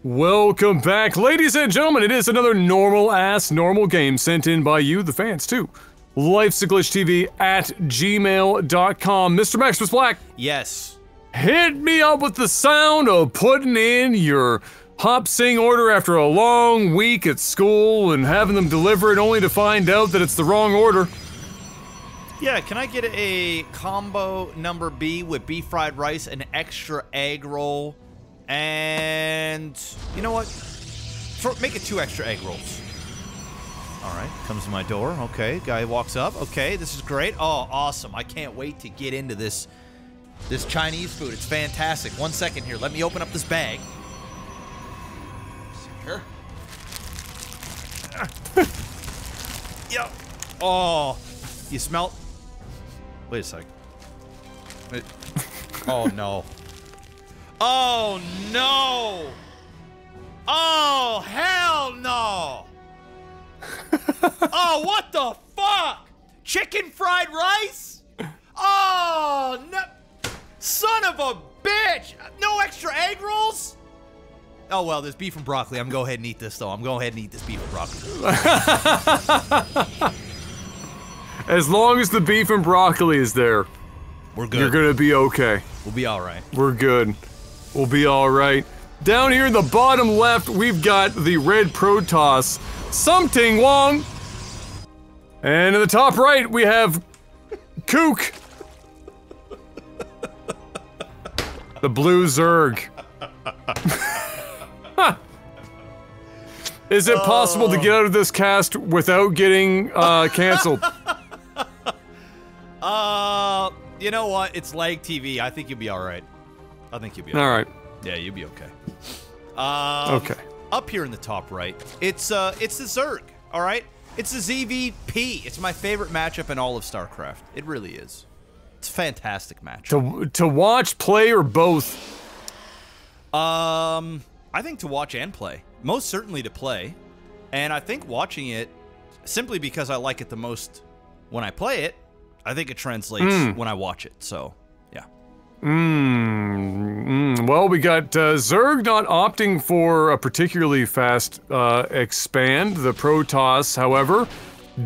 Welcome back, ladies and gentlemen. It is another normal game sent in by you, the fans, too. Lifesaglitchtv at gmail.com. Mr. Maximus Black. Yes. Hit me up with the sound of putting in your hop sing order after a long week at school and having them deliver it only to find out that it's the wrong order. Yeah, can I get a combo number B with beef fried rice, an extra egg roll, and you know what? Make it 2 extra egg rolls. All right, comes to my door. Okay, guy walks up. Okay, this is great. Oh, awesome. I can't wait to get into this Chinese food. It's fantastic. 1 second here. Let me open up this bag. Here. Yo. Oh, you smell? Wait a sec. Oh, no. Oh, no! Oh, hell no! Oh, what the fuck? Chicken fried rice? Oh, no! Son of a bitch! No extra egg rolls? Oh, well, there's beef and broccoli. I'm going to go ahead and eat this, though. I'm going to go ahead and eat this beef and broccoli. As long as the beef and broccoli is there, we're good. You're gonna be okay. We'll be all right. We're good. We'll be all right. Down here in the bottom left, we've got the red Protoss, SumTinggWong. And in the top right, we have cooc, the blue Zerg. Is it possible to get out of this cast without getting canceled? You know what? It's LAGTV. I think you'll be all right. I think you'll be all right. Yeah, you'll be okay. Okay. Up here in the top right, it's the Zerg. All right. It's the ZVP. It's my favorite matchup in all of StarCraft. It really is. It's a fantastic matchup. To watch, play, or both? I think to watch and play. Most certainly to play, and I think watching it simply because I like it the most when I play it. I think it translates when I watch it, so, yeah. Well, we got Zerg not opting for a particularly fast expand. The Protoss, however,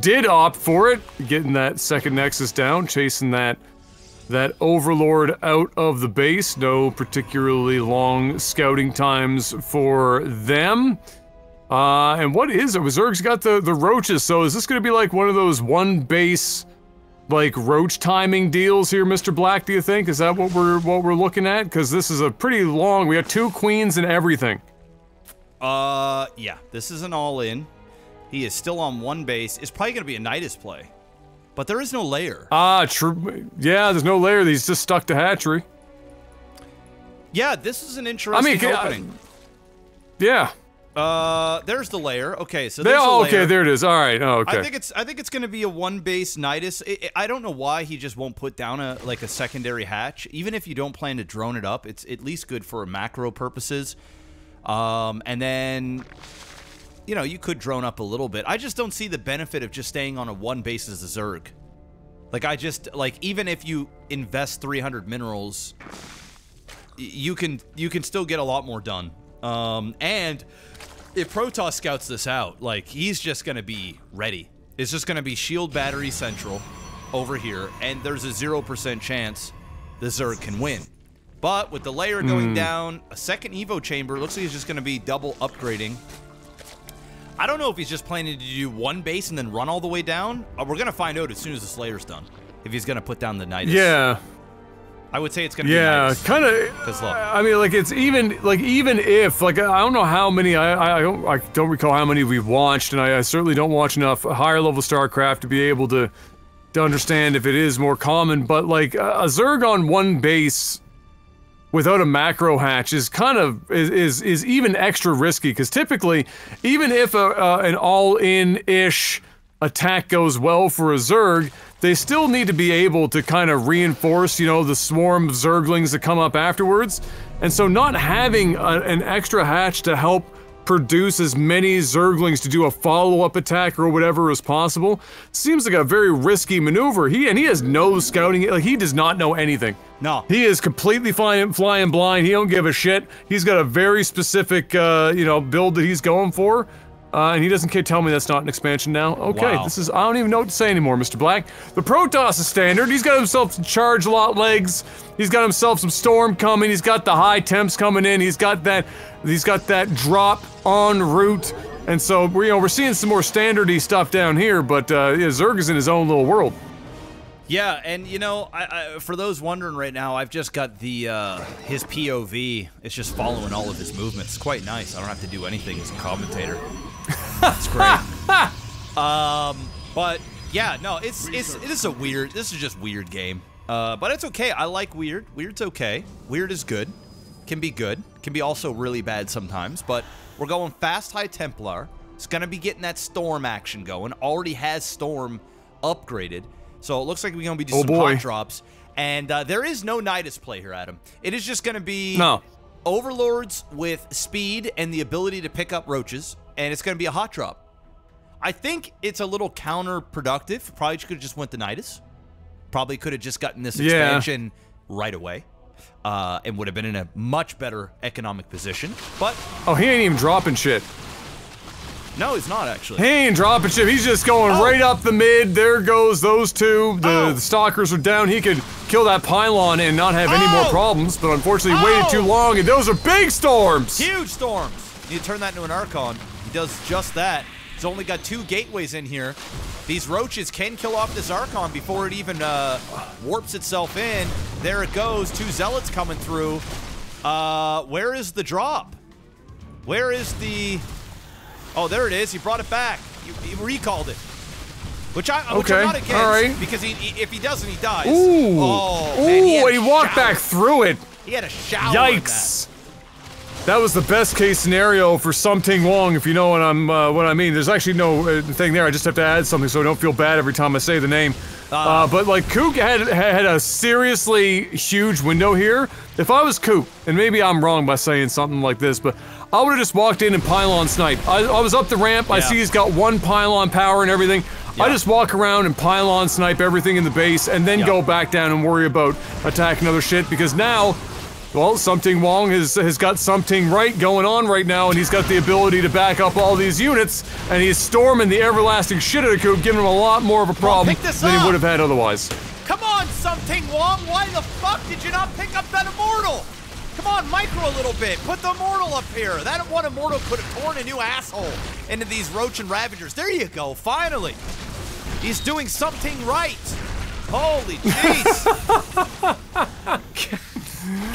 did opt for it, getting that second Nexus down, chasing that Overlord out of the base. No particularly long scouting times for them. And what is it? Zerg's got the roaches, so is this gonna be like one of those one base, like, roach timing deals here, Mr. Black, do you think? Is that what we're looking at? Because this is a pretty long, we have 2 queens and everything. Yeah, this is an all-in. He is still on 1 base. It's probably gonna be a Nidus play. But there is no layer. True. Yeah, there's no layer. He's just stuck to hatchery. Yeah, this is an interesting opening. Yeah. There's the layer. Okay, so there's okay, there it is. All right. Oh, okay. I think it's going to be a 1 base Nidus. I don't know why he just won't put down a secondary hatch. Even if you don't plan to drone it up, it's at least good for macro purposes. And then, you know, you could drone up a little bit. I just don't see the benefit of just staying on a 1 base as a Zerg. Like, even if you invest 300 minerals, you can still get a lot more done. And if Protoss scouts this out, like, he's just gonna be ready. It's just gonna be shield battery central over here, and there's a 0% chance the Zerg can win. But with the layer going down, a second Evo chamber, looks like he's just gonna be double upgrading. I don't know if he's just planning to do 1 base and then run all the way down. We're gonna find out as soon as this layer's done, if he's gonna put down the Nidus. Yeah. I would say it's gonna be Nidus. Yeah, kind of. I mean, like, it's even if, like, I don't know how many, I don't recall how many we've watched, and I certainly don't watch enough higher level StarCraft to be able to understand if it is more common, but, like, a Zerg on 1 base without a macro hatch is kind of, is even extra risky, because typically, even if an all-in-ish attack goes well for a Zerg, they still need to be able to kind of reinforce, you know, the swarm of Zerglings that come up afterwards. And so not having an extra hatch to help produce as many Zerglings to do a follow-up attack or whatever as possible seems like a very risky maneuver. He has no scouting, like, he does not know anything No. He is completely flying blind. He don't give a shit. He's got a very specific, you know, build that he's going for. And he doesn't tell me that's not an expansion now. Okay, Wow. this is, I don't even know what to say anymore, Mr. Black. The Protoss is standard. He's got himself some charge lot legs. He's got himself some storm coming. He's got the high temps coming in. He's got that drop en route. And so, you know, we're seeing some more standardy stuff down here, but yeah, Zerg is in his own little world. Yeah, and you know, for those wondering right now, I've just got the his POV. It's just following all of his movements. It's quite nice. I don't have to do anything as a commentator. It's great. But yeah, no, this is just weird game. But it's okay. I like weird. Weird's okay. Weird is good. Can be good. Can be also really bad sometimes. But we're going fast High Templar. It's gonna be getting that storm action going. Already has storm upgraded. So it looks like we're going to be doing some hot drops. And there is no Nidus play here, Adam. It is just going to be Overlords with speed and the ability to pick up roaches. And it's going to be a hot drop. I think it's a little counterproductive. Probably could have just went to Nidus. Probably could have just gotten this expansion right away. And would have been in a much better economic position. But... Oh, he ain't even dropping shit. No, he's not, actually. He ain't dropping shit. He's just going right up the mid. There goes those two. The stalkers are down. He could kill that pylon and not have any more problems, but unfortunately waited too long, and those are big storms! Huge storms! You turn that into an Archon. He does just that. He's only got 2 gateways in here. These roaches can kill off this Archon before it even warps itself in. There it goes. 2 zealots coming through. Where is the drop? Where is the... Oh, there it is. He brought it back. He recalled it. Which I'm not against, because if he doesn't, he dies. Ooh. Oh, man, he walked back through it. He had a shower. Yikes. That was the best case scenario for SumTinggWong, if you know what I mean. There's actually no thing there. I just have to add something so I don't feel bad every time I say the name. But like cooc had a seriously huge window here. If I was cooc, and maybe I'm wrong by saying something like this, but I would have just walked in and pylon snipe. I was up the ramp. I see he's got 1 pylon power and everything. I just walk around and pylon snipe everything in the base, and then go back down and worry about attacking other shit, because now, well, SumTinggWong has got something right going on right now, and he's got the ability to back up all these units, and he's storming the everlasting shit out of cooc, giving him a lot more of a problem than he would have had otherwise. Come on, SumTinggWong! Why the fuck did you not pick up that Immortal? Come on, micro a little bit. Put the Immortal up here. That one Immortal could have torn a new asshole into these Roach and Ravagers. There you go, finally. He's doing something right. Holy jeez.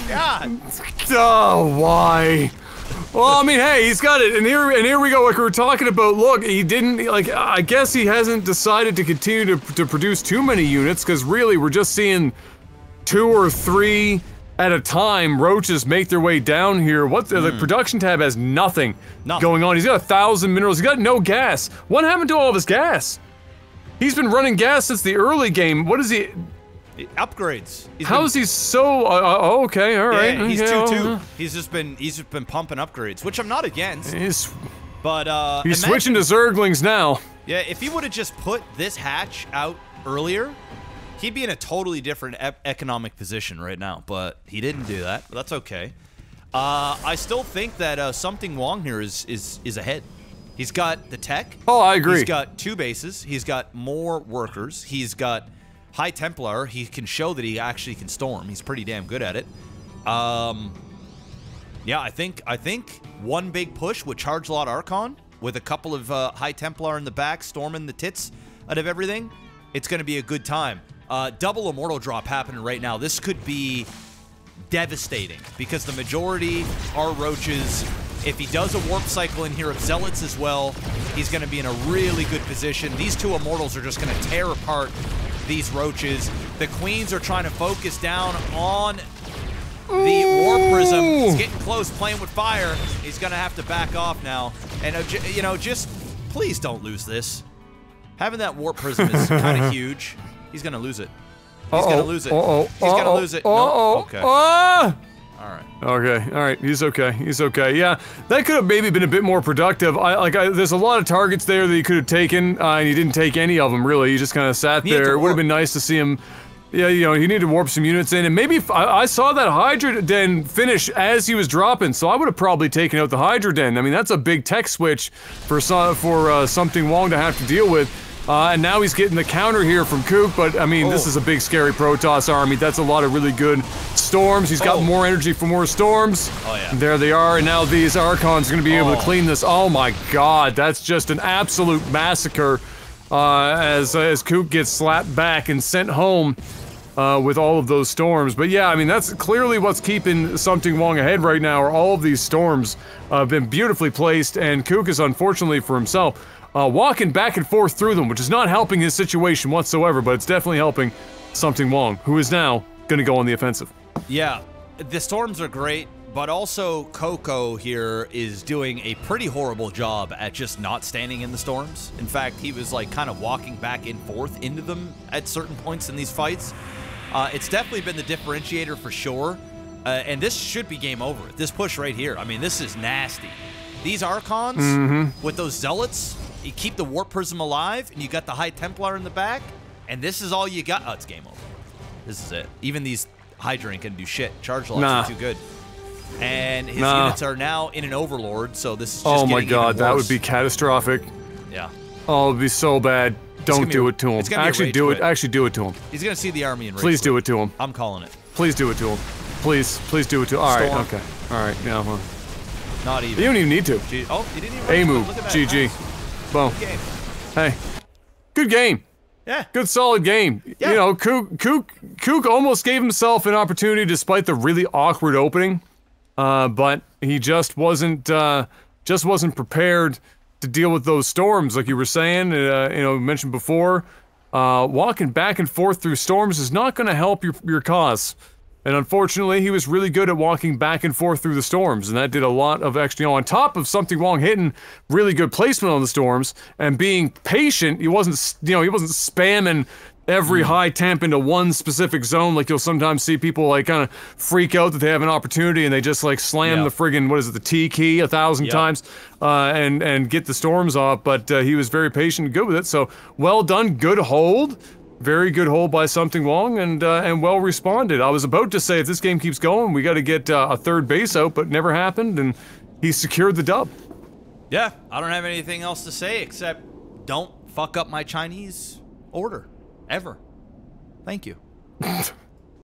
God. Oh, why? Well, I mean, hey, he's got it, and here we go. Like we were talking about. Look, he didn't like. I guess he hasn't decided to continue to produce too many units, because really we're just seeing 2 or 3 at a time. Roaches make their way down here. What the production tab has nothing going on. He's got 1,000 minerals. He's got no gas. What happened to all of his gas? He's been running gas since the early game. What is he? Upgrades. How is he so? Okay, all right. Yeah, he's 2-2. He's just been pumping upgrades, which I'm not against. But he's switching to Zerglings now. Yeah, if he would have just put this hatch out earlier, he'd be in a totally different economic position right now. But he didn't do that. But that's okay. I still think that SumTinggWong here is ahead. He's got the tech. Oh, I agree. He's got 2 bases. He's got more workers. He's got High Templar. He can show that he actually can storm. He's pretty damn good at it. Yeah, I think one big push with Charge Lot Archon with a couple of High Templar in the back storming the tits out of everything. It's going to be a good time. Double Immortal drop happening right now. This could be devastating because the majority are roaches. If he does a warp cycle in here of zealots as well, he's going to be in a really good position. These 2 Immortals are just going to tear apart these roaches. The queens are trying to focus down on the warp prism. He's getting close, playing with fire. He's going to have to back off now. And, you know, just please don't lose this. Having that warp prism is kind of huge. He's going to lose it. He's going to lose it. He's going to lose it. No? Okay. Alright. Okay, alright, he's okay, yeah. That could have maybe been a bit more productive. There's a lot of targets there that he could have taken, and he didn't take any of them, really. He just kind of sat there. It would have been nice to see him Yeah, you know, he needed to warp some units in, and maybe I saw that Hydra Den finish as he was dropping, so I would have probably taken out the Hydra Den. I mean, that's a big tech switch for SumTinggWong to have to deal with. And now he's getting the counter here from cooc, but I mean, this is a big scary Protoss army. That's a lot of really good storms. He's got more energy for more storms. Oh, yeah. And there they are, and now these Archons are going to be able to clean this. Oh my god, that's just an absolute massacre as cooc gets slapped back and sent home with all of those storms. But yeah, I mean, that's clearly what's keeping SumTinggWong ahead right now, are all of these storms have been beautifully placed, and cooc is, unfortunately for himself, walking back and forth through them, which is not helping his situation whatsoever, but it's definitely helping SumTinggWong, who is now going to go on the offensive. Yeah, the storms are great, but also cooc here is doing a pretty horrible job at just not standing in the storms. In fact, he was like kind of walking back and forth into them at certain points in these fights. It's definitely been the differentiator for sure, and this should be game over. This push right here, I mean, this is nasty. These Archons with those Zealots, you keep the Warp Prism alive, and you got the High Templar in the back, and this is all you got. Oh, it's game over. This is it. Even these Hydra ain't gonna do shit. Charge locks are too good. And his units are now in an Overlord, so this is just my god, that would be catastrophic. Yeah. Oh, it would be so bad. Don't do it to him. Actually do it. Actually do it to him. He's gonna see the army in rage. Please do it to him. I'm calling it. Please do it to him. Please do it to him. Alright, okay. Alright, yeah, well. Not even. You don't even need to. Oh, you didn't even. A move. GG. Boom. Good game. Hey. Good game. Yeah. Good solid game. Yeah. You know, cooc almost gave himself an opportunity despite the really awkward opening. But he just wasn't prepared to deal with those storms, like you were saying, you know, mentioned before. Walking back and forth through storms is not going to help your cause. And unfortunately, he was really good at walking back and forth through the storms, and that did a lot of extra, you know, on top of SumTinggWong hitting really good placement on the storms and being patient. He wasn't, you know, he wasn't spamming every high temp into one specific zone like you'll sometimes see people like kind of freak out that they have an opportunity and they just like slam the friggin', what is it, the T key 1,000 times and get the storms off. But he was very patient and good with it, so well done, good hold. Very good hold by SumTinggWong, and well responded. I was about to say if this game keeps going, we got to get a third base out, but never happened, and he secured the dub. Yeah, I don't have anything else to say except don't fuck up my Chinese order. Ever. Thank you.